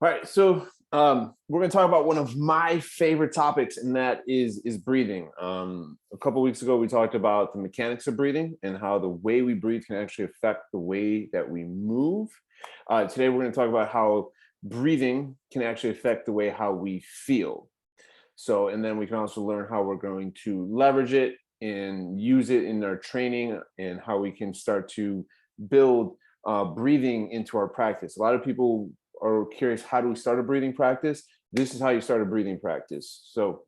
All right, so we're going to talk about one of my favorite topics, and that is breathing. A couple weeks ago, we talked about the mechanics of breathing and how the way we breathe can actually affect the way that we move. Today, we're going to talk about how breathing can actually affect the way how we feel. So, and then we can also learn how we're going to leverage it and use it in our training, and how we can start to build breathing into our practice. A lot of people are curious, how do we start a breathing practice? This is how you start a breathing practice. So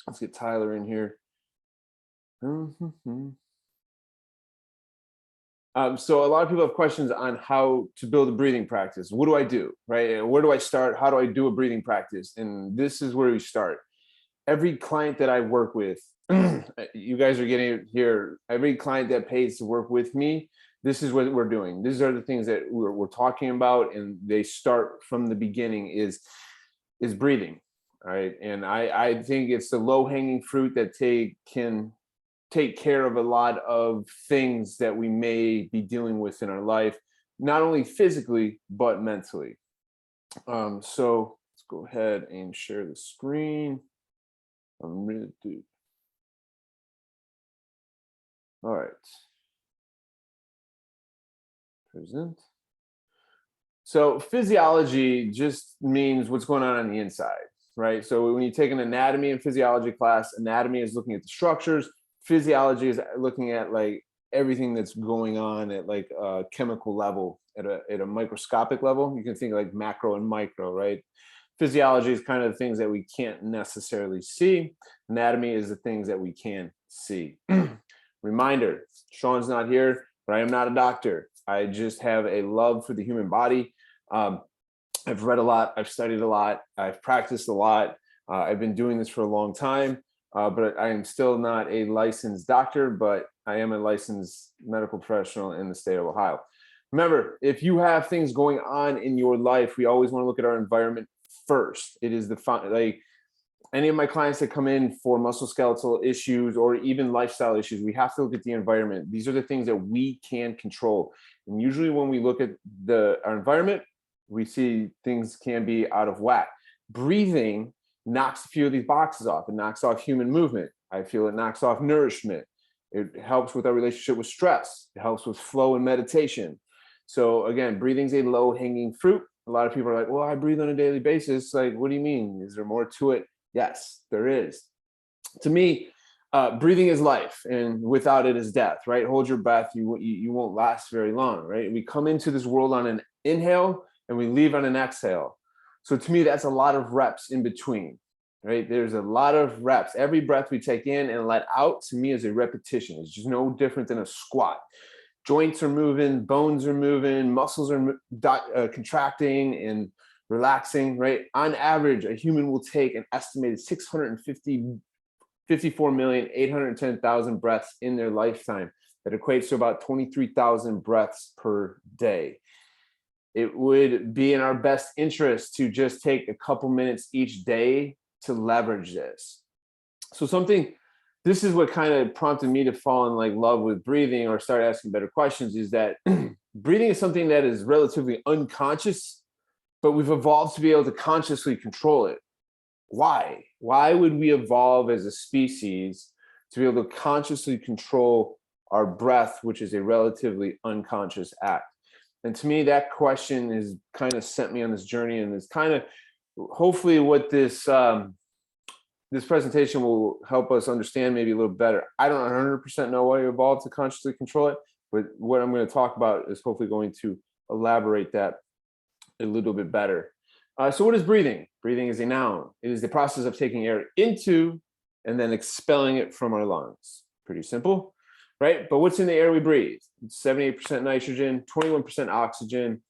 let's get Tyler in here. So a lot of people have questions on how to build a breathing practice. What do I do, right? Where do I start? How do I do a breathing practice? And this is where we start. Every client that I work with, you guys are getting it here. Every client that pays to work with me, this is what we're doing. These are the things that we're talking about, and they start from the beginning is breathing, right? And I think it's the low-hanging fruit that can take care of a lot of things that we may be dealing with in our life, not only physically, but mentally. So let's go ahead and share the screen. I'm ready to do. All right. Present. So physiology just means what's going on the inside, right? So when you take an anatomy and physiology class, anatomy is looking at the structures. Physiology is looking at like everything that's going on at like a chemical level, at a microscopic level. You can think like macro and micro, right? Physiology is kind of the things that we can't necessarily see. Anatomy is the things that we can see. Reminder, Sean's not here, but I am not a doctor. I just have a love for the human body. I've read a lot, I've studied a lot, I've practiced a lot. I've been doing this for a long time, but I am still not a licensed doctor, but I am a licensed medical professional in the state of Ohio. Remember, if you have things going on in your life, we always want to look at our environment first. It is like any of my clients that come in for musculoskeletal issues or even lifestyle issues, we have to look at the environment. These are the things that we can control. And usually when we look at our environment, we see things can be out of whack. Breathing knocks a few of these boxes off. It knocks off human movement. I feel it knocks off nourishment. It helps with our relationship with stress. It helps with flow and meditation. So again, breathing is a low-hanging fruit. A lot of people are like, well, I breathe on a daily basis. Like, what do you mean? Is there more to it? Yes, there is. To me, breathing is life, and without it is death, right? Hold your breath. You won't last very long, right? We come into this world on an inhale and we leave on an exhale. So to me, that's a lot of reps in between, right? There's a lot of reps. Every breath we take in and let out, to me, is a repetition. It's just no different than a squat. Joints are moving, bones are moving, muscles are contracting and relaxing, right? On average, a human will take an estimated 54,810,000 breaths in their lifetime. That equates to about 23,000 breaths per day. It would be in our best interest to just take a couple minutes each day to leverage this. So this is what kind of prompted me to fall in like love with breathing, or start asking better questions, is that breathing is something that is relatively unconscious, but we've evolved to be able to consciously control it. Why? Why would we evolve as a species to be able to consciously control our breath, which is a relatively unconscious act? And to me, that question has kind of sent me on this journey, and is kind of hopefully what this presentation will help us understand maybe a little better. I don't 100% know why you evolved to consciously control it, but what I'm going to talk about is hopefully going to elaborate that a little bit better. So what is breathing? Breathing is a noun. It is the process of taking air into and then expelling it from our lungs. Pretty simple, right? But what's in the air we breathe? It's 78% nitrogen, 21% oxygen,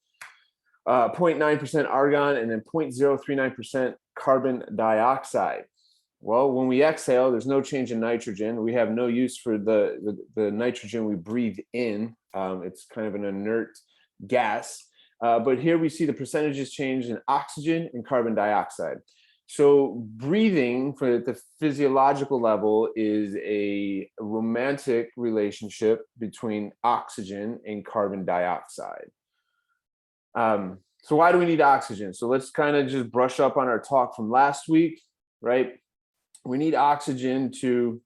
0.9% argon, and then 0.039% carbon dioxide. Well, when we exhale, there's no change in nitrogen. We have no use for the nitrogen we breathe in. It's kind of an inert gas. But here we see the percentages change in oxygen and carbon dioxide. So breathing, for the physiological level, is a romantic relationship between oxygen and carbon dioxide. So why do we need oxygen? So let's kind of just brush up on our talk from last week, right? We need oxygen to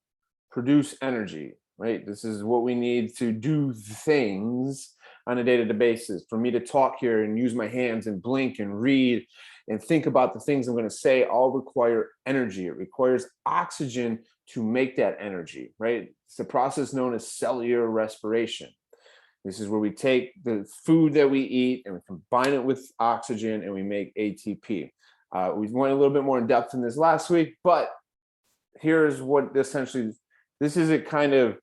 produce energy, right? This is what we need to do things on a day-to-day basis. For me to talk here and use my hands and blink and read and think about the things I'm going to say all require energy. It requires oxygen to make that energy, right? It's a process known as cellular respiration. This is where we take the food that we eat and we combine it with oxygen and we make ATP. We went a little bit more in depth in this last week, but here's what essentially, this is it kind of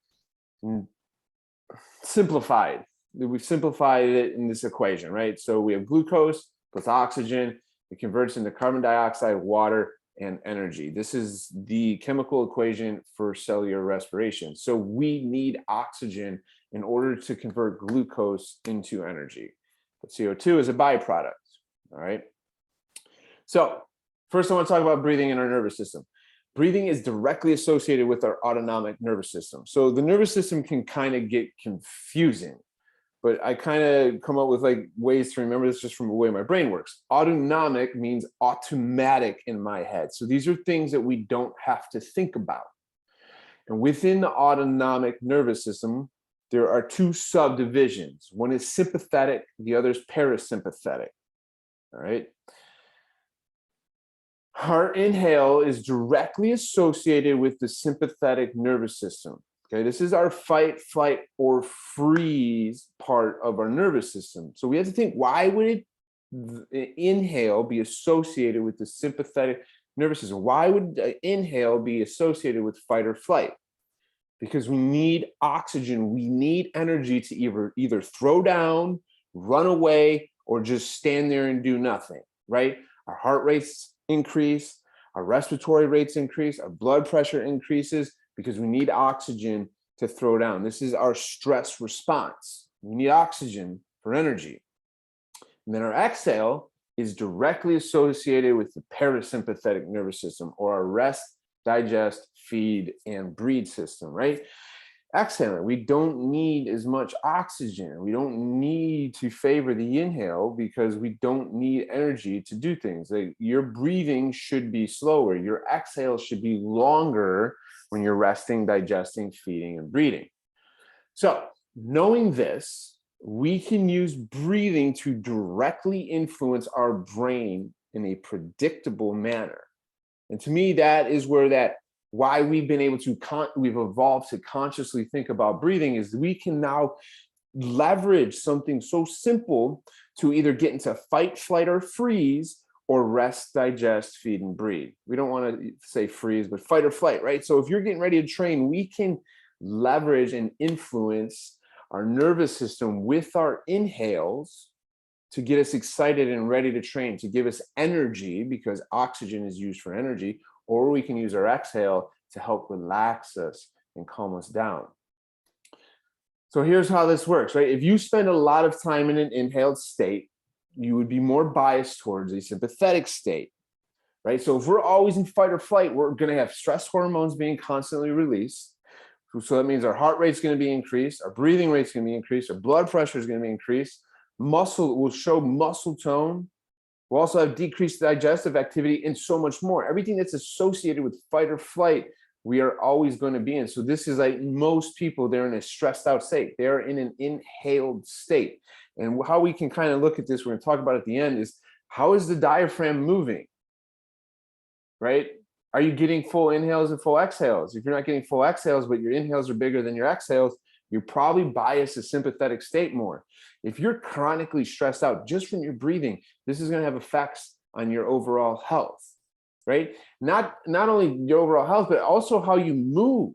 simplified. We've simplified it in this equation, right? So we have glucose plus oxygen. It converts into carbon dioxide, water, and energy. This is the chemical equation for cellular respiration. So we need oxygen in order to convert glucose into energy. But CO2 is a byproduct, all right? So first I want to talk about breathing in our nervous system. Breathing is directly associated with our autonomic nervous system. So the nervous system can kind of get confusing, but I kind of come up with like ways to remember this just from the way my brain works. Autonomic means automatic in my head. So these are things that we don't have to think about. And within the autonomic nervous system, there are two subdivisions. One is sympathetic, the other is parasympathetic, all right? Our inhale is directly associated with the sympathetic nervous system. Okay, this is our fight, flight, or freeze part of our nervous system. So we have to think, why would inhale be associated with the sympathetic nervous system? Why would inhale be associated with fight or flight? Because we need oxygen. We need energy to either throw down, run away, or just stand there and do nothing, right? Our heart rates increase, our respiratory rates increase, our blood pressure increases because we need oxygen to throw down. This is our stress response. We need oxygen for energy. And then our exhale is directly associated with the parasympathetic nervous system, or our rest, digest, feed, and breathe system, right? Exhaling, we don't need as much oxygen. We don't need to favor the inhale because we don't need energy to do things. Like your breathing should be slower. Your exhale should be longer when you're resting, digesting, feeding, and breathing. So knowing this, we can use breathing to directly influence our brain in a predictable manner. And to me, that is where why we've been able to, we've evolved to consciously think about breathing, is we can now leverage something so simple to either get into fight, flight, or freeze, or rest, digest, feed, and breathe. We don't want to say freeze, but fight or flight, right? So if you're getting ready to train, we can leverage and influence our nervous system with our inhales to get us excited and ready to train, to give us energy, because oxygen is used for energy, or we can use our exhale to help relax us and calm us down. So here's how this works, right? If you spend a lot of time in an inhaled state, you would be more biased towards a sympathetic state, right? So if we're always in fight or flight, we're going to have stress hormones being constantly released. So that means our heart rate's going to be increased, our breathing rate's going to be increased, our blood pressure is going to be increased, muscle will show muscle tone. We'll also have decreased digestive activity and so much more. Everything that's associated with fight or flight, we are always going to be in. So this is like most people, they're in a stressed out state. They're in an inhaled state. And how we can kind of look at this, we're going to talk about at the end, is how is the diaphragm moving, right? Are you getting full inhales and full exhales? If you're not getting full exhales, but your inhales are bigger than your exhales, you're probably biased to sympathetic state more. If you're chronically stressed out just from your breathing, this is going to have effects on your overall health, right? Not only your overall health, but also how you move,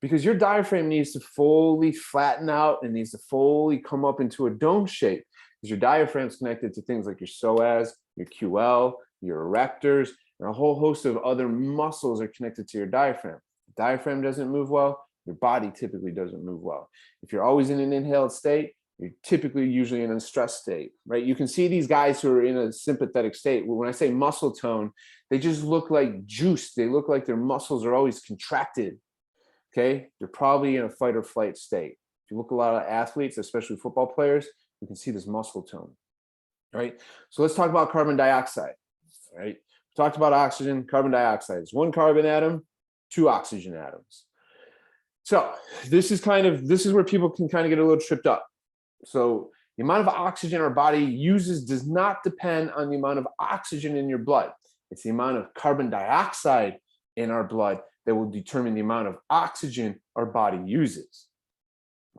because your diaphragm needs to fully flatten out and needs to fully come up into a dome shape, because your diaphragm is connected to things like your psoas, your QL, your erectors, and a whole host of other muscles are connected to your diaphragm. If the diaphragm doesn't move well, your body typically doesn't move well. If you're always in an inhaled state, you're typically usually in a stress state, right? You can see these guys who are in a sympathetic state. When I say muscle tone, they just look like juice. They look like their muscles are always contracted, okay? They're probably in a fight or flight state. If you look at a lot of athletes, especially football players, you can see this muscle tone, right? So let's talk about carbon dioxide, right? We talked about oxygen, carbon dioxide. It's one carbon atom, two oxygen atoms. So this is where people can kind of get a little tripped up. So the amount of oxygen our body uses does not depend on the amount of oxygen in your blood. It's the amount of carbon dioxide in our blood that will determine the amount of oxygen our body uses,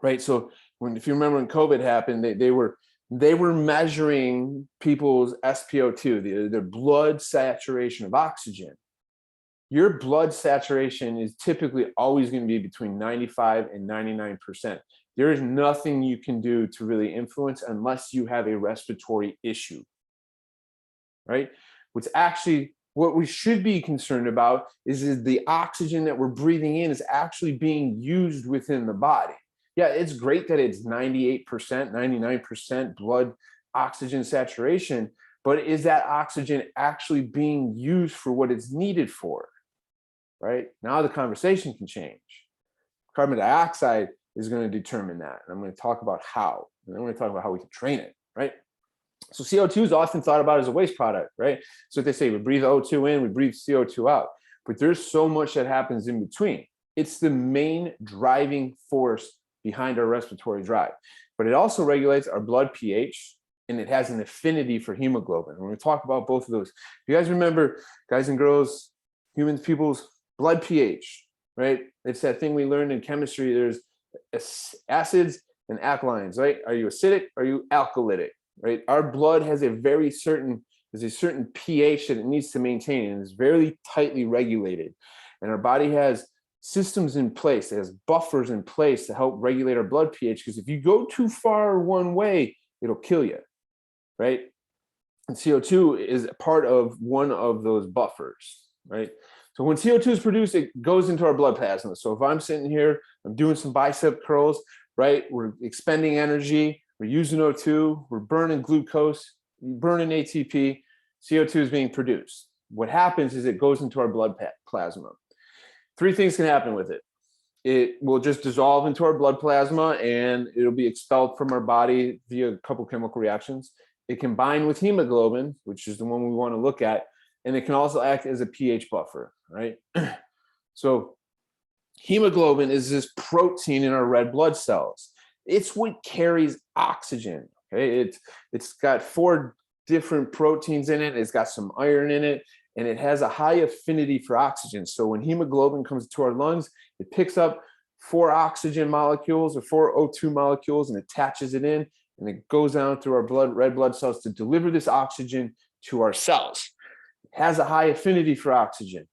right? So if you remember when COVID happened, they were measuring people's SpO2, their blood saturation of oxygen. Your blood saturation is typically always going to be between 95 and 99%. There is nothing you can do to really influence unless you have a respiratory issue, right? What we should be concerned about is the oxygen that we're breathing in is actually being used within the body. Yeah, it's great that it's 98%, 99% blood oxygen saturation, but is that oxygen actually being used for what it's needed for? Right? Now the conversation can change. Carbon dioxide is going to determine that. And I'm going to talk about how. And then we're going to talk about how we can train it, right? So CO2 is often thought about as a waste product, right? So they say we breathe O2 in, we breathe CO2 out. But there's so much that happens in between. It's the main driving force behind our respiratory drive. But it also regulates our blood pH, and it has an affinity for hemoglobin. We're going to talk about both of those. You guys remember, guys and girls, humans, people's blood pH, right? It's that thing we learned in chemistry. There's acids and alkalines, right? Are you acidic? Are you alkalytic, right? Our blood has there's a certain pH that it needs to maintain, and it's very tightly regulated. And our body has systems in place, it has buffers in place to help regulate our blood pH, because if you go too far one way, it'll kill you, right? And CO2 is part of one of those buffers, right? So when CO2 is produced, it goes into our blood plasma. So if I'm sitting here, I'm doing some bicep curls, right? We're expending energy, we're using O2, we're burning glucose, burning ATP, CO2 is being produced. What happens is it goes into our blood plasma. Three things can happen with it. It will just dissolve into our blood plasma and it'll be expelled from our body via a couple chemical reactions. It can bind with hemoglobin, which is the one we want to look at. And it can also act as a pH buffer, right? So hemoglobin is this protein in our red blood cells. It's what carries oxygen, okay? It's got 4 different proteins in it. It's got some iron in it, and it has a high affinity for oxygen. So when hemoglobin comes to our lungs, it picks up 4 oxygen molecules or 4 O2 molecules and attaches it in, and it goes down through our red blood cells to deliver this oxygen to our cells. Has a high affinity for oxygen.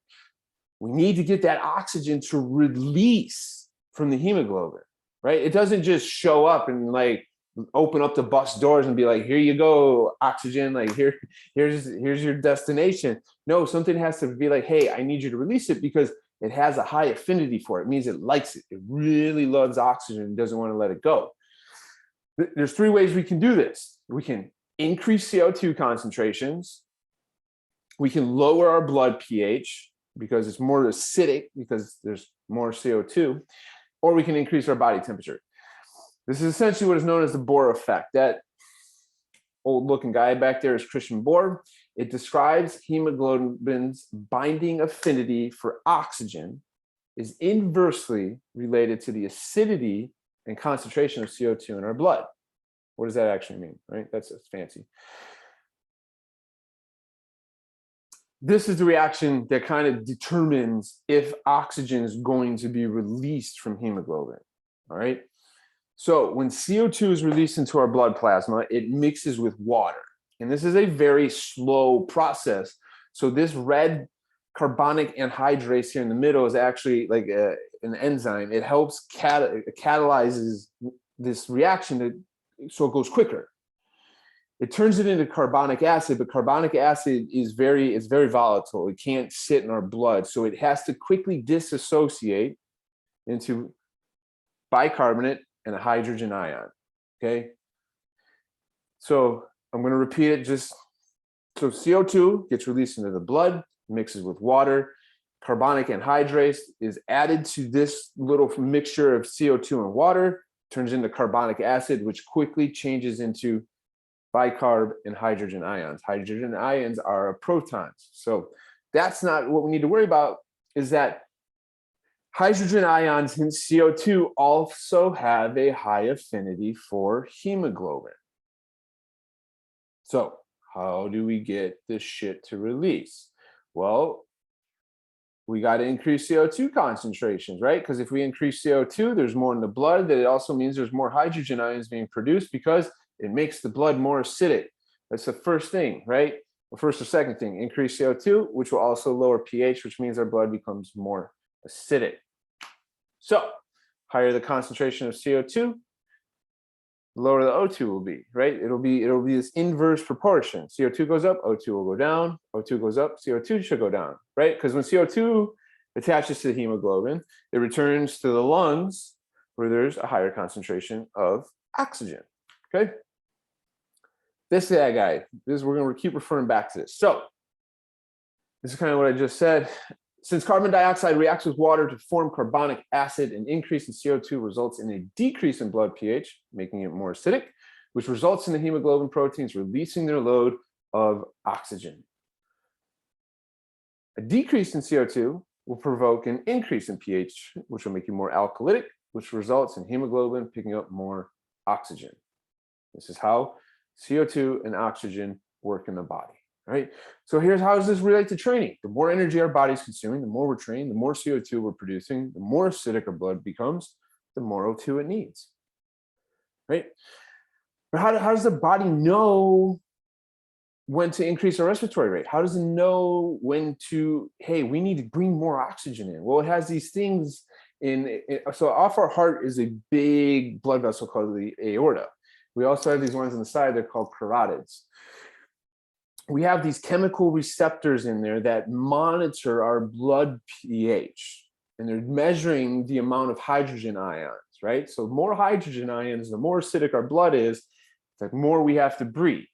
We need to get that oxygen to release from the hemoglobin, right? It doesn't just show up and like open up the bus doors and be like, here you go, oxygen, like here's your destination. No, something has to be like, hey, I need you to release it because it has a high affinity for it. It means it likes it. It really loves oxygen and doesn't want to let it go. There's 3 ways we can do this. We can increase CO2 concentrations. We can lower our blood pH because it's more acidic because there's more CO2, or we can increase our body temperature. This is essentially what is known as the Bohr effect. That old looking guy back there is Christian Bohr. It describes hemoglobin's binding affinity for oxygen is inversely related to the acidity and concentration of CO2 in our blood. What does that actually mean, right? That's fancy. This is the reaction that kind of determines if oxygen is going to be released from hemoglobin, all right? So when CO2 is released into our blood plasma, it mixes with water. And this is a very slow process. So this red carbonic anhydrase here in the middle is actually like an enzyme. It helps catalyzes this reaction so it goes quicker. It turns it into carbonic acid, but carbonic acid is very volatile. It can't sit in our blood. So it has to quickly dissociate into bicarbonate and a hydrogen ion, okay? So I'm gonna repeat it so CO2 gets released into the blood, mixes with water. Carbonic anhydrase is added to this little mixture of CO2 and water, turns into carbonic acid, which quickly changes into bicarb, and hydrogen ions. Hydrogen ions are protons. So that's not what we need to worry about, is that hydrogen ions in CO2 also have a high affinity for hemoglobin. So how do we get this shit to release? Well, we got to increase CO2 concentrations, right? Because if we increase CO2, there's more in the blood. That it also means there's more hydrogen ions being produced because it makes the blood more acidic. That's the first thing, right? The first or second thing, increase CO2, which will also lower pH, which means our blood becomes more acidic. So higher the concentration of CO2, lower the O2 will be, right? It'll be this inverse proportion. CO2 goes up, O2 will go down. O2 goes up, CO2 should go down, right? Because when CO2 attaches to the hemoglobin, it returns to the lungs where there's a higher concentration of oxygen, okay? This is that guy. We're going to keep referring back to this. So this is kind of what I just said. Since carbon dioxide reacts with water to form carbonic acid, an increase in CO2 results in a decrease in blood pH, making it more acidic, which results in the hemoglobin proteins releasing their load of oxygen. A decrease in CO2 will provoke an increase in pH, which will make you more alkalytic, which results in hemoglobin picking up more oxygen. This is how CO2 and oxygen work in the body. Right. So here's how does this relate to training? The more energy our body's consuming, the more we're training, the more CO2 we're producing, the more acidic our blood becomes, the more O2 it needs. Right. But how does the body know when to increase our respiratory rate? How does it know when to, hey, we need to bring more oxygen in? Well, it has these things so off our heart is a big blood vessel called the aorta. We also have these ones on the side, they're called carotids. We have these chemical receptors in there that monitor our blood pH, and they're measuring the amount of hydrogen ions, right? So more hydrogen ions, the more acidic our blood is, the more we have to breathe.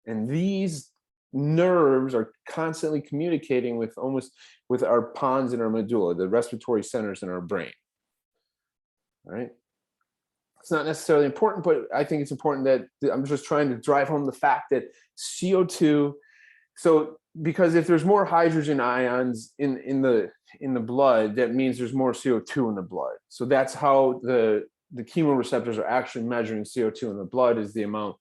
And these nerves are constantly communicating with our pons and our medulla, the respiratory centers in our brain, right? It's not necessarily important, but I think it's important that I'm just trying to drive home the fact that CO2, so because if there's more hydrogen ions in the blood, that means there's more CO2 in the blood. So that's how the chemoreceptors are actually measuring CO2 in the blood, is the amount,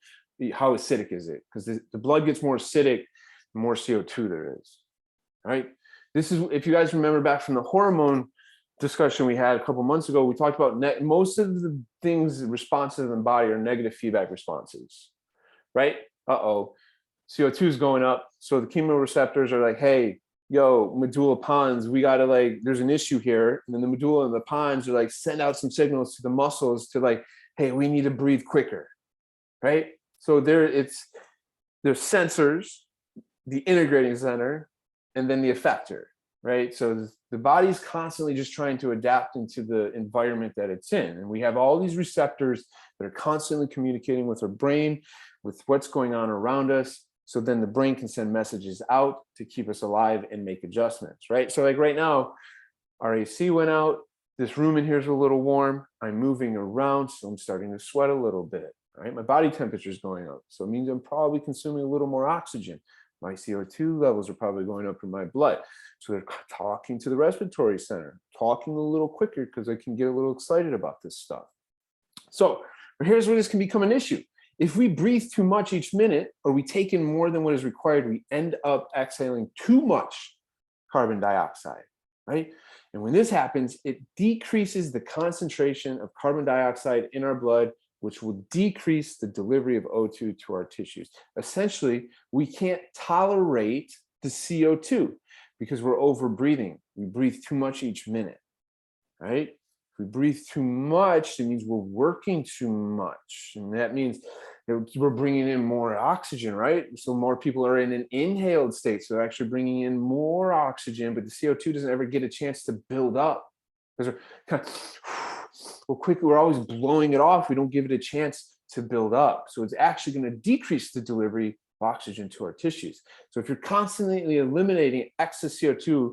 how acidic is it? Because the blood gets more acidic, the more CO2 there is, right? This is, if you guys remember back from the hormone discussion we had a couple months ago, we talked about most of the things responsive in the body are negative feedback responses, right? CO2 is going up, so the chemoreceptors are like, hey, yo, medulla pons, we gotta, like, there's an issue here. And then the medulla and the pons are like, send out some signals to the muscles to, like, hey, we need to breathe quicker, right? So there's sensors, the integrating center, and then the effector, right? So the body's constantly just trying to adapt into the environment that it's in. And we have all these receptors that are constantly communicating with our brain, with what's going on around us. So then the brain can send messages out to keep us alive and make adjustments, right? So like right now, our AC went out. This room in here is a little warm. I'm moving around, so I'm starting to sweat a little bit, right? My body temperature is going up. So it means I'm probably consuming a little more oxygen. My CO2 levels are probably going up in my blood. So they're talking to the respiratory center, talking a little quicker because I can get a little excited about this stuff. So here's where this can become an issue. If we breathe too much each minute, or we take in more than what is required, we end up exhaling too much carbon dioxide, right? And when this happens, it decreases the concentration of carbon dioxide in our blood, which will decrease the delivery of O2 to our tissues. Essentially, we can't tolerate the CO2 because we're over breathing. We breathe too much each minute, right? If we breathe too much, it means we're working too much. And that means that we're bringing in more oxygen, right? So more people are in an inhaled state. So they're actually bringing in more oxygen, but the CO2 doesn't ever get a chance to build up. Because we're kind of, we're always blowing it off. We don't give it a chance to build up. So it's actually going to decrease the delivery of oxygen to our tissues. So if you're constantly eliminating excess CO2,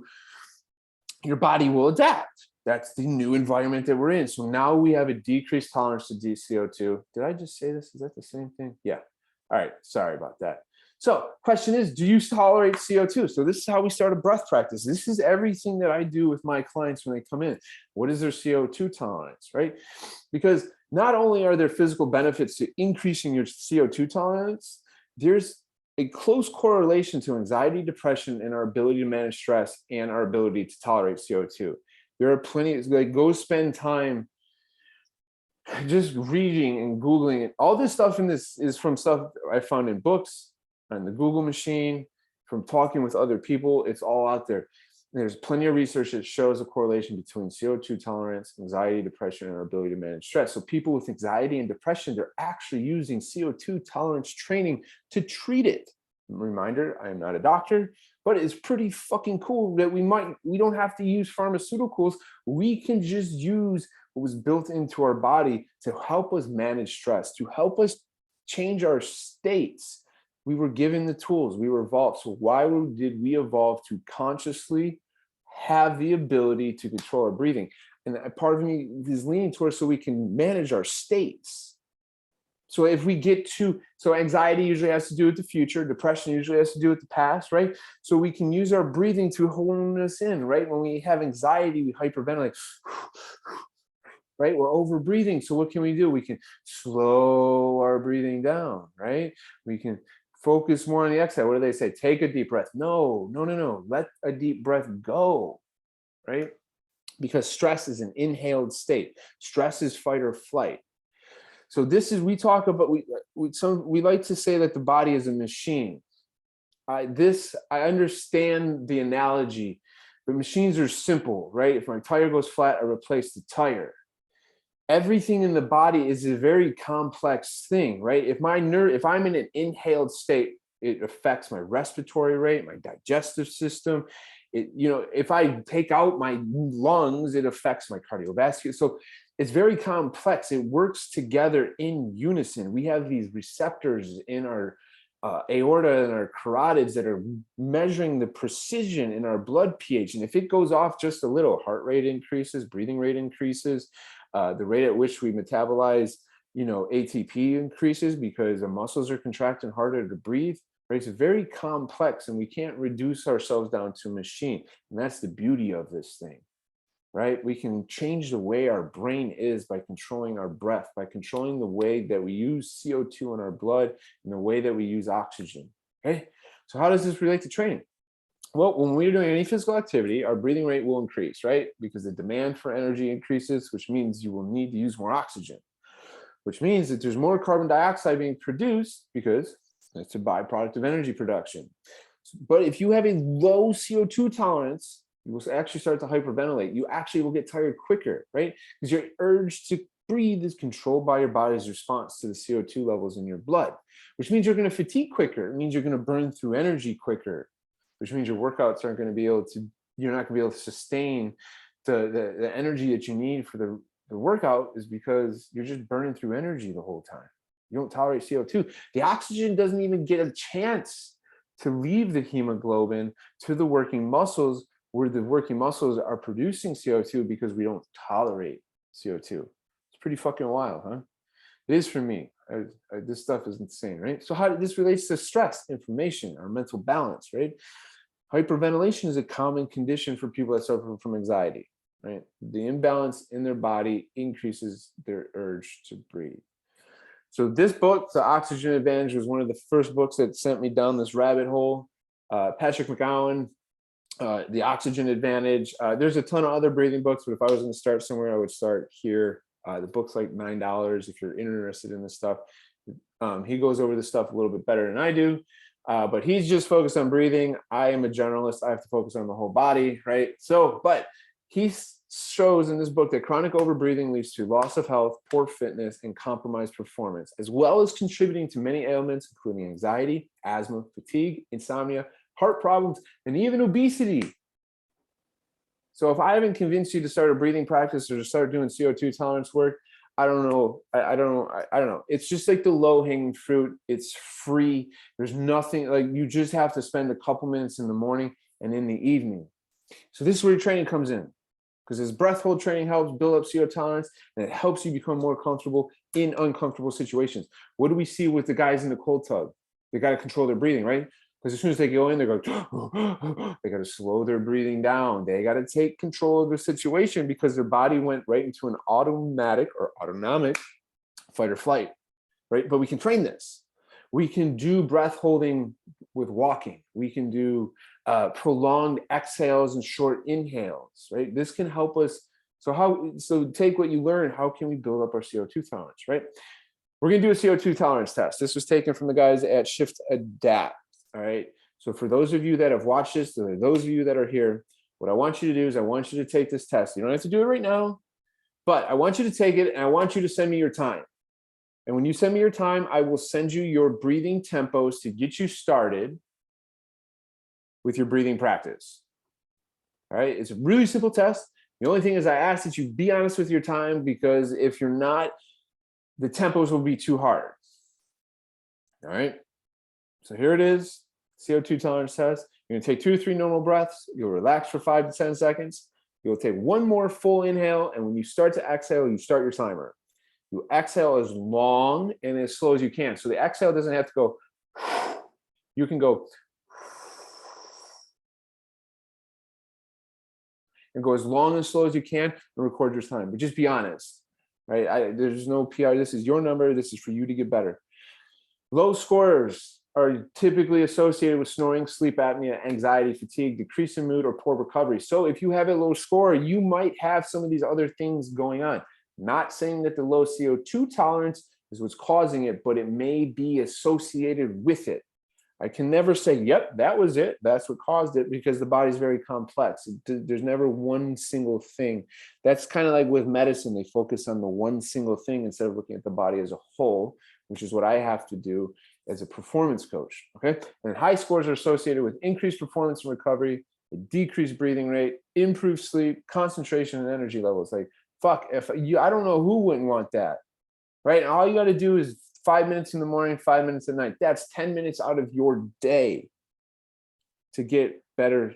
your body will adapt. That's the new environment that we're in. So now we have a decreased tolerance to CO2. Did I just say this? Is that the same thing? Yeah. All right, sorry about that. So question is, do you tolerate CO2? So this is how we start a breath practice. This is everything that I do with my clients when they come in. What is their CO2 tolerance, right? Because not only are there physical benefits to increasing your CO2 tolerance, there's a close correlation to anxiety, depression, and our ability to manage stress and our ability to tolerate CO2. There are plenty, like go spend time just reading and Googling it. All this stuff in this is from stuff I found in books, on the Google machine, from talking with other people. It's all out there. There's plenty of research that shows a correlation between CO2 tolerance, anxiety, depression, and our ability to manage stress. So people with anxiety and depression, they're actually using CO2 tolerance training to treat it. Reminder, I am not a doctor, but it's pretty fucking cool that we don't have to use pharmaceuticals. We can just use what was built into our body to help us manage stress, to help us change our states. We were given the tools, we were evolved. So why did we evolve to consciously have the ability to control our breathing? And part of me is leaning towards so we can manage our states. So if we get to, so anxiety usually has to do with the future, depression usually has to do with the past, right? So we can use our breathing to hone us in, right? When we have anxiety, we hyperventilate, right? We're over breathing. So what can we do? We can slow our breathing down, right? We can focus more on the exhale. What do they say? Take a deep breath. No. Let a deep breath go, right? Because stress is an inhaled state. Stress is fight or flight. So this is, we talk about, we like to say that the body is a machine. I understand the analogy, but machines are simple, right? If my tire goes flat, I replace the tire. Everything in the body is a very complex thing, right? If I'm in an inhaled state, it affects my respiratory rate, my digestive system. If I take out my lungs, it affects my cardiovascular. So it's very complex. It works together in unison. We have these receptors in our aorta and our carotids that are measuring the precision in our blood pH. And if it goes off just a little, heart rate increases, breathing rate increases, the rate at which we metabolize, ATP increases because the muscles are contracting harder to breathe, right? It's very complex and we can't reduce ourselves down to a machine. And that's the beauty of this thing, right? We can change the way our brain is by controlling our breath, by controlling the way that we use CO2 in our blood and the way that we use oxygen, okay? So how does this relate to training? Well, when we're doing any physical activity, our breathing rate will increase, right? Because the demand for energy increases, which means you will need to use more oxygen, which means that there's more carbon dioxide being produced because it's a byproduct of energy production. But if you have a low CO2 tolerance, you will actually start to hyperventilate. You actually will get tired quicker, right? Because your urge to breathe is controlled by your body's response to the CO2 levels in your blood, which means you're going to fatigue quicker. It means you're going to burn through energy quicker, which means your workouts aren't going to be able to, you're not going to be able to sustain the energy that you need for the workout, is because you're just burning through energy the whole time. You don't tolerate CO2. The oxygen doesn't even get a chance to leave the hemoglobin to the working muscles, where the working muscles are producing CO2 because we don't tolerate CO2. It's pretty fucking wild, huh? It is for me. This stuff is insane, right? So how this relates to stress, inflammation, our mental balance, right? Hyperventilation is a common condition for people that suffer from anxiety, right? The imbalance in their body increases their urge to breathe. So this book, The Oxygen Advantage, was one of the first books that sent me down this rabbit hole. Patrick McGowan, The Oxygen Advantage. There's a ton of other breathing books, but if I was going to start somewhere, I would start here. The book's like $9 if you're interested in this stuff. He goes over this stuff a little bit better than I do, but he's just focused on breathing. I am a generalist. I have to focus on the whole body, right? So, but he shows in this book that chronic overbreathing leads to loss of health, poor fitness, and compromised performance, as well as contributing to many ailments, including anxiety, asthma, fatigue, insomnia, heart problems, and even obesity. So if I haven't convinced you to start a breathing practice or to start doing CO2 tolerance work, I don't know. I don't know. It's just like the low hanging fruit. It's free. There's nothing, like, you just have to spend a couple minutes in the morning and in the evening. So this is where your training comes in, because this breath hold training helps build up CO tolerance, and it helps you become more comfortable in uncomfortable situations. What do we see with the guys in the cold tub? They got to control their breathing, right? Because as soon as they go in, they go, they got to slow their breathing down. They got to take control of the situation because their body went right into an automatic or autonomic fight or flight, right? But we can train this. We can do breath holding with walking. We can do prolonged exhales and short inhales, right? This can help us. So take what you learn. How can we build up our CO2 tolerance, right? We're going to do a CO2 tolerance test. This was taken from the guys at Shift Adapt, all right? So for those of you that have watched this, or those of you that are here, what I want you to do is I want you to take this test. You don't have to do it right now, but I want you to take it and I want you to send me your time. And when you send me your time, I will send you your breathing tempos to get you started with your breathing practice. All right, it's a really simple test. The only thing is I ask that you be honest with your time, because if you're not, the tempos will be too hard. All right, so here it is, CO2 tolerance test. You're gonna take 2 to 3 normal breaths. You'll relax for 5 to 10 seconds. You'll take one more full inhale, and when you start to exhale, you start your timer. You exhale as long and as slow as you can. So the exhale doesn't have to go, you can go and go as long and slow as you can and record your time. But just be honest, right? There's no PR. This is your number. This is for you to get better. Low scores are typically associated with snoring, sleep apnea, anxiety, fatigue, decrease in mood, or poor recovery. So if you have a low score, you might have some of these other things going on. Not saying that the low CO2 tolerance is what's causing it, but it may be associated with it. I can never say, yep, that was it. That's what caused it, because the body's very complex. There's never one single thing. That's kind of like with medicine. They focus on the one single thing instead of looking at the body as a whole, which is what I have to do as a performance coach, okay? And high scores are associated with increased performance and recovery, a decreased breathing rate, improved sleep, concentration, and energy levels. Like, fuck, I don't know who wouldn't want that, right? And all you got to do is 5 minutes in the morning, 5 minutes at night. That's 10 minutes out of your day to get better,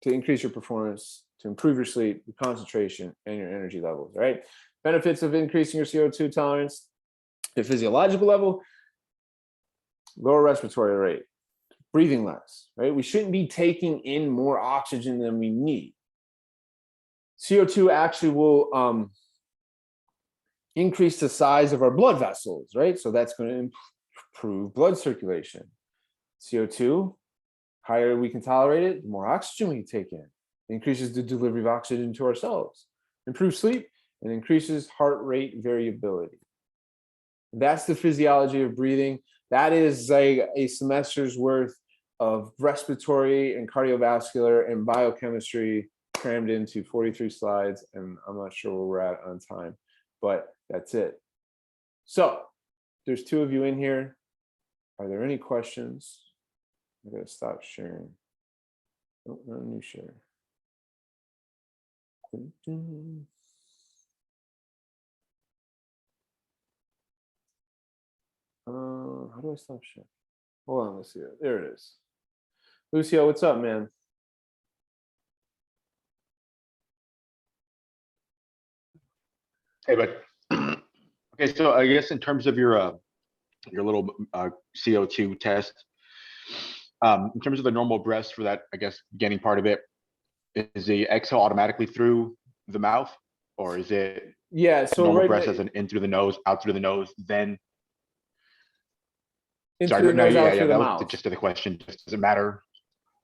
to increase your performance, to improve your sleep, your concentration, and your energy levels, right? Benefits of increasing your CO2 tolerance at physiological level: lower respiratory rate, breathing less, right? We shouldn't be taking in more oxygen than we need. CO2 actually will increase the size of our blood vessels, right? So that's going to improve blood circulation. CO2, higher we can tolerate it, the more oxygen we can take in. It increases the delivery of oxygen to our cells, improves sleep, and increases heart rate variability. That's the physiology of breathing. That is like a semester's worth of respiratory and cardiovascular and biochemistry crammed into 43 slides, and I'm not sure where we're at on time, but that's it. So there's 2 of you in here. Are there any questions? I gotta stop sharing. Oh, not a new share. How do I stop sharing? Hold on, let's see it. There it is. Lucio, what's up, man? Hey, but okay, so I guess in terms of your little CO2 test, in terms of the normal breaths for that, I guess beginning part of it, is the exhale automatically through the mouth, or is it So normal right breaths as an in through the nose, out through the nose, then? in Sorry, through the no, nose, out yeah, through the that was mouth. just the question. Does it matter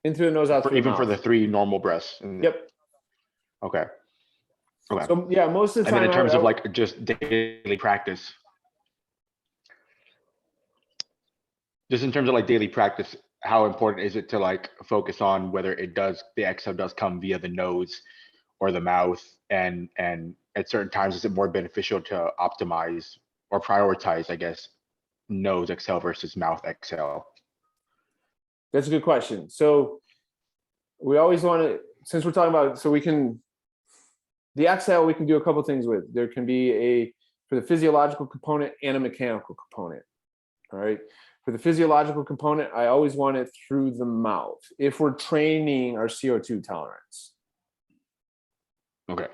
In through the nose, out through the even mouth. for the 3 normal breaths? Yep. Okay. Okay. So yeah, most of the And time, then in terms of like just daily practice, how important is it to like focus on whether the exhale does come via the nose or the mouth, and at certain times is it more beneficial to optimize or prioritize, I guess, nose exhale versus mouth exhale? That's a good question. So we always want to, since we're talking about, the exhale we can do a couple things with. There can be for the physiological component and a mechanical component. All right. For the physiological component, I always want it through the mouth if we're training our CO2 tolerance. Okay.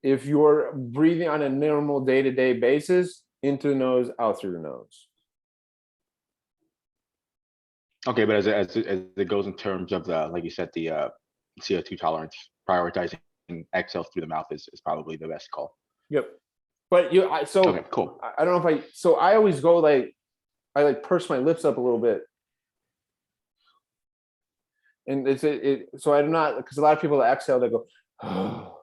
If you're breathing on a normal day-to-day basis, into the nose, out through the nose. Okay, but as it goes in terms of the, like you said, the CO2 tolerance, prioritizing exhale through the mouth is probably the best call. Yep. But Okay, cool. I don't know if so I always go like, I like purse my lips up a little bit. And so I'm not, because a lot of people that exhale, they go, oh,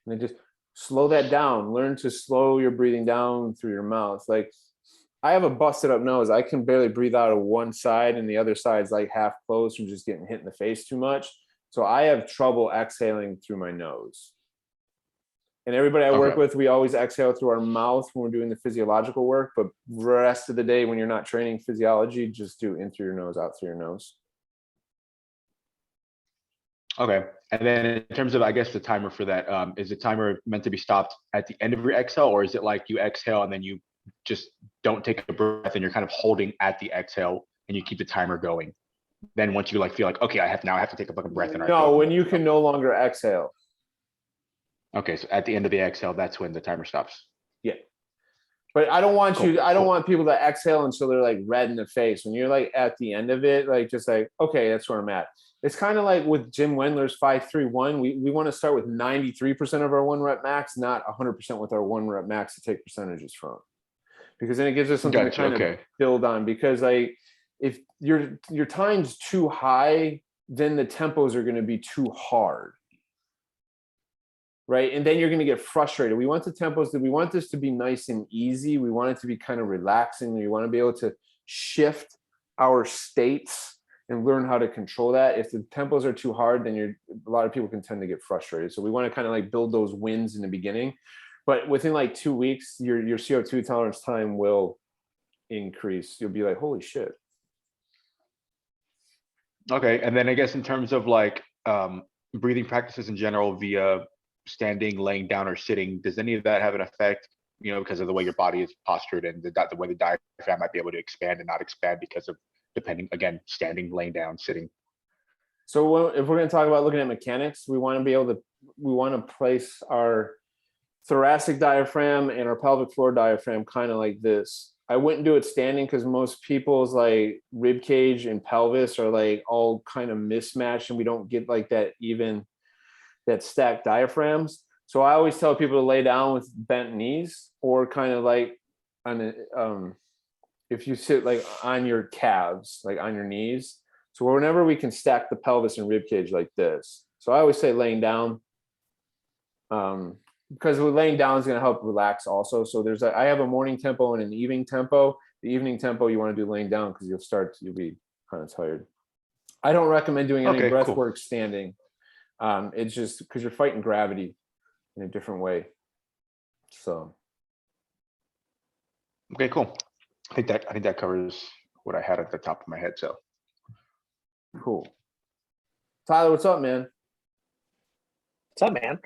and they just slow that down. Learn to slow your breathing down through your mouth. Like, I have a busted up nose. I can barely breathe out of one side, and the other side's like half closed from just getting hit in the face too much. So I have trouble exhaling through my nose. And everybody I work Okay. with, we always exhale through our mouth when we're doing the physiological work. But the rest of the day, when you're not training physiology, just do in through your nose, out through your nose. Okay. And then in terms of, I guess, the timer for that, is the timer meant to be stopped at the end of your exhale, or is it like you exhale and then you just don't take a breath and you're kind of holding at the exhale and you keep the timer going? Then once you like feel like, okay, I have to take a fucking breath and I No, go. when you can no longer exhale. Okay, so at the end of the exhale, that's when the timer stops. Yeah. But I don't want Cool, I don't cool. want people to exhale until they're like red in the face. When you're like at the end of it, like just like, okay, that's where I'm at. It's kind of like with Jim Wendler's 5-3-1. We want to start with 93% of our 1 rep max, not 100% with our 1 rep max to take percentages from. Because then it gives us something to Gotcha. kind of Okay. build on. Because like if your time's too high, then the tempos are going to be too hard. Right. And then you're going to get frustrated. We want the tempos we want this to be nice and easy. We want it to be kind of relaxing. We want to be able to shift our states and learn how to control that. If the tempos are too hard, then a lot of people can tend to get frustrated. So we want to kind of like build those wins in the beginning. But within like 2 weeks, your CO2 tolerance time will increase. You'll be like, holy shit. Okay. And then I guess in terms of like breathing practices in general via standing, laying down, or sitting, does any of that have an effect, because of the way your body is postured and the way the diaphragm might be able to expand and not expand because of, depending, again, standing, laying down, sitting? So if we're going to talk about looking at mechanics, we want to place our thoracic diaphragm and our pelvic floor diaphragm kind of like this. I wouldn't do it standing because most people's like rib cage and pelvis are like all kind of mismatched, and we don't get like that stacked diaphragms. So I always tell people to lay down with bent knees, or kind of like if you sit like on your calves, like on your knees. So whenever we can stack the pelvis and rib cage like this. So I always say laying down, because laying down is going to help relax also. So I have a morning tempo and an evening tempo. The evening tempo you want to do laying down because you'll be kind of tired. I don't recommend doing any Okay, breath cool. work standing. It's just because you're fighting gravity in a different way. So. Okay, cool. I think that covers what I had at the top of my head. So Cool. Tyler, what's up, man? What's up, man?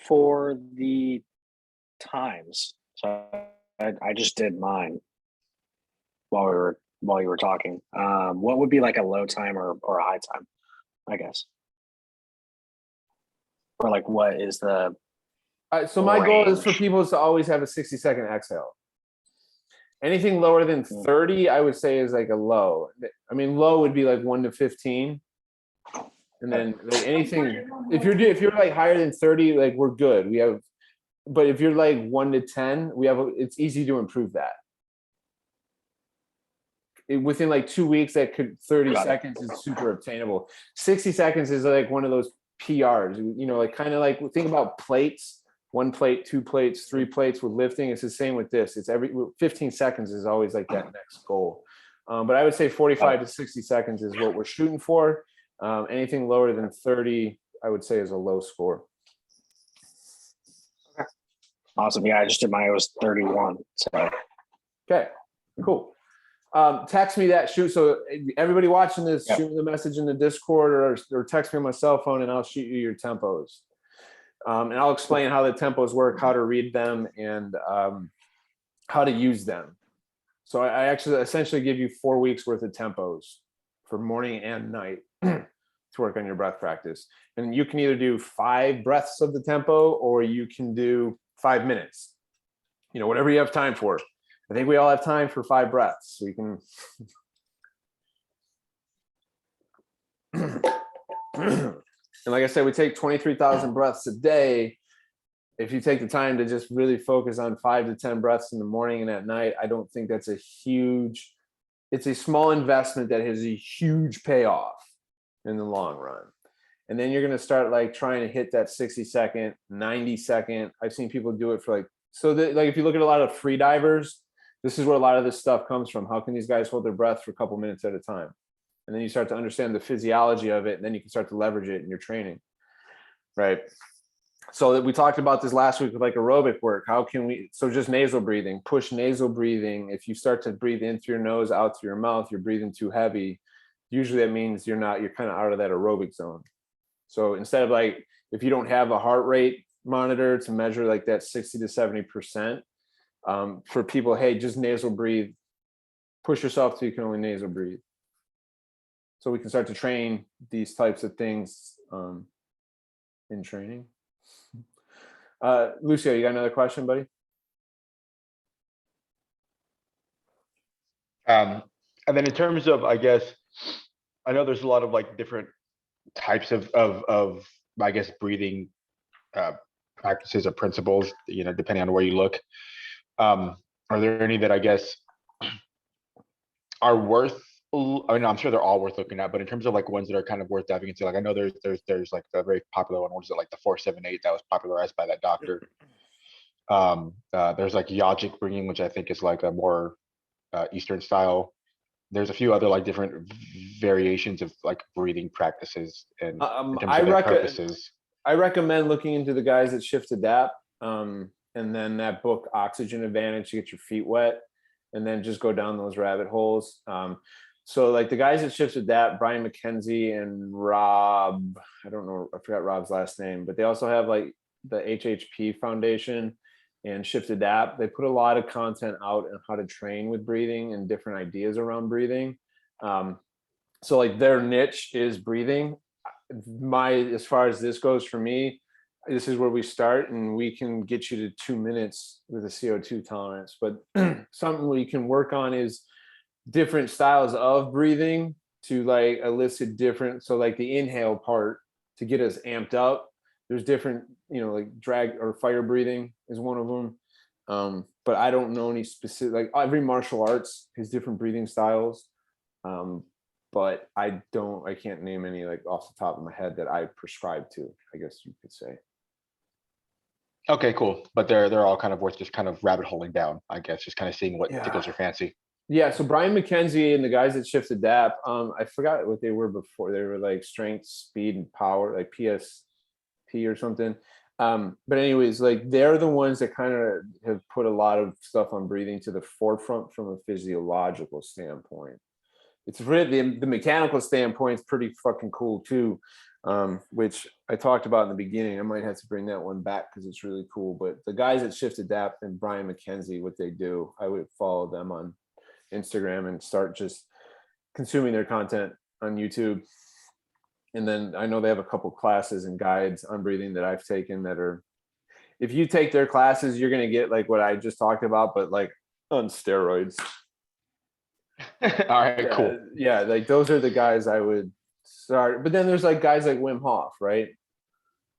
For the times, so I just did mine while you were talking. What would be like a low time or a high time, I guess? Or like what is the So my goal is for range? people to always have a 60-second exhale. Anything lower than 30, I would say, is like a low. I mean, low would be like 1 to 15. And then like anything, if you're like higher than 30, like we're good. But if you're like 1 to 10, it's easy to improve that. Within like 2 weeks, 30 seconds is super obtainable. 60 seconds is like one of those PRs, like kind of like think about plates. 1 plate, 2 plates, 3 plates with lifting. It's the same with this. It's every 15 seconds is always like that next goal. But I would say 45 to 60 seconds is what we're shooting for. Anything lower than 30, I would say, is a low score. Awesome. Yeah, I just did mine. It was 31. So okay, cool. Text me that. So everybody watching this, shoot me the message in the Discord or text me on my cell phone, and I'll shoot you your tempos. And I'll explain how the tempos work, how to read them, and how to use them. So I actually essentially give you 4 weeks worth of tempos for morning and night. to work on your breath practice. And you can either do 5 breaths of the tempo, or you can do 5 minutes, whatever you have time for. I think we all have time for 5 breaths. So you can. And like I said, we take 23,000 breaths a day. If you take the time to just really focus on 5 to 10 breaths in the morning and at night, I don't think that's it's a small investment that has a huge payoff in the long run. And then you're going to start like trying to hit that 60-second, 90-second. I've seen people do it for like if you look at a lot of free divers, this is where a lot of this stuff comes from. How can these guys hold their breath for a couple minutes at a time? And then you start to understand the physiology of it, and then you can start to leverage it in your training, right? So we talked about this last week with like aerobic work. So just nasal breathing, push nasal breathing. If you start to breathe in through your nose, out through your mouth, you're breathing too heavy. Usually that means you're kind of out of that aerobic zone. So instead of like, if you don't have a heart rate monitor to measure like that 60 to 70%, for people, hey, just nasal breathe, push yourself till you can only nasal breathe. So we can start to train these types of things in training. Lucio, you got another question, buddy? And then in terms of, I guess, I know there's a lot of like different types of I guess, breathing practices or principles, depending on where you look. Are there any that I guess are worth, I mean, I'm sure they're all worth looking at, but in terms of like ones that are kind of worth diving into, like I know there's like the very popular one, which is like the 478 that was popularized by that doctor. There's like yogic breathing, which I think is like a more Eastern style. There's a few other like different variations of like breathing practices and in terms of their purposes. I recommend looking into the guys at Shift Adapt, and then that book Oxygen Advantage to get your feet wet, and then just go down those rabbit holes. So like the guys at Shift Adapt, Brian McKenzie and Rob, I don't know, I forgot Rob's last name, but they also have like the HHP Foundation and Shift Adapt. They put a lot of content out on how to train with breathing and different ideas around breathing. So like their niche is breathing. As far as this goes for me, this is where we start, and we can get you to 2 minutes with a CO2 tolerance. But something we can work on is different styles of breathing to like elicit different. So like the inhale part to get us amped up. There's different, like drag or fire breathing is one of them. But I don't know any specific, like every martial arts has different breathing styles. But I can't name any like off the top of my head that I prescribe to, I guess you could say. Okay, cool. But they're all kind of worth just kind of rabbit holing down, I guess, just kind of seeing what tickles your fancy. Yeah. So Brian McKenzie and the guys that Shift Adapt, I forgot what they were before. They were like strength, speed, and power, like PSP or something. But anyways, like they're the ones that kind of have put a lot of stuff on breathing to the forefront from a physiological standpoint. It's really the mechanical standpoint is pretty fucking cool too, which I talked about in the beginning. I might have to bring that one back because it's really cool. But the guys at Shift Adapt and Brian McKenzie, what they do, I would follow them on Instagram and start just consuming their content on YouTube. And then I know they have a couple classes and guides on breathing that I've taken that are, if you take their classes, you're going to get like what I just talked about, but like on steroids. All right, cool. Yeah, like those are the guys I would start. But then there's like guys like Wim Hof, right?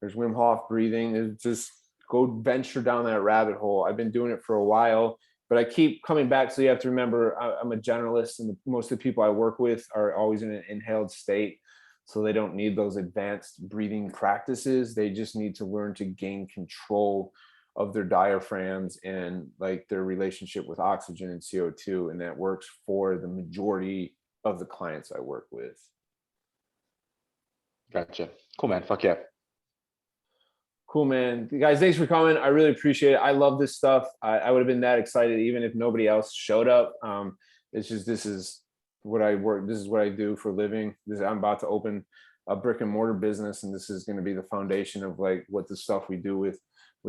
There's Wim Hof breathing. It's just go venture down that rabbit hole. I've been doing it for a while, but I keep coming back. So you have to remember, I'm a generalist, and most of the people I work with are always in an inhaled state. So they don't need those advanced breathing practices. They just need to learn to gain control of their diaphragms and like their relationship with oxygen and CO2. And that works for the majority of the clients I work with. Gotcha. Cool, man. Fuck yeah. Cool, man. Guys, thanks for coming. I really appreciate it. I love this stuff. I would have been that excited even if nobody else showed up. It's just, this is what I work. This is what I do for a living. I'm about to open a brick and mortar business, and this is going to be the foundation of like what the stuff we do with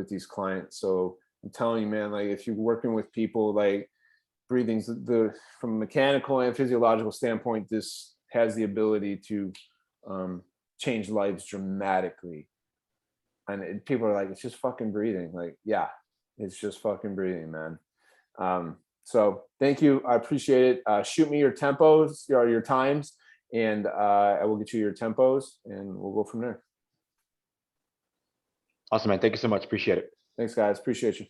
these clients. So I'm telling you, man, like if you're working with people, like breathing's from a mechanical and physiological standpoint, this has the ability to changed lives dramatically. And people are like, it's just fucking breathing. Like, yeah, it's just fucking breathing, man. So thank you. I appreciate it. Shoot me your tempos, your times, and I will get you your tempos, and we'll go from there. Awesome, man. Thank you so much. Appreciate it. Thanks, guys. Appreciate you.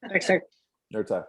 Thanks, Nick. No time.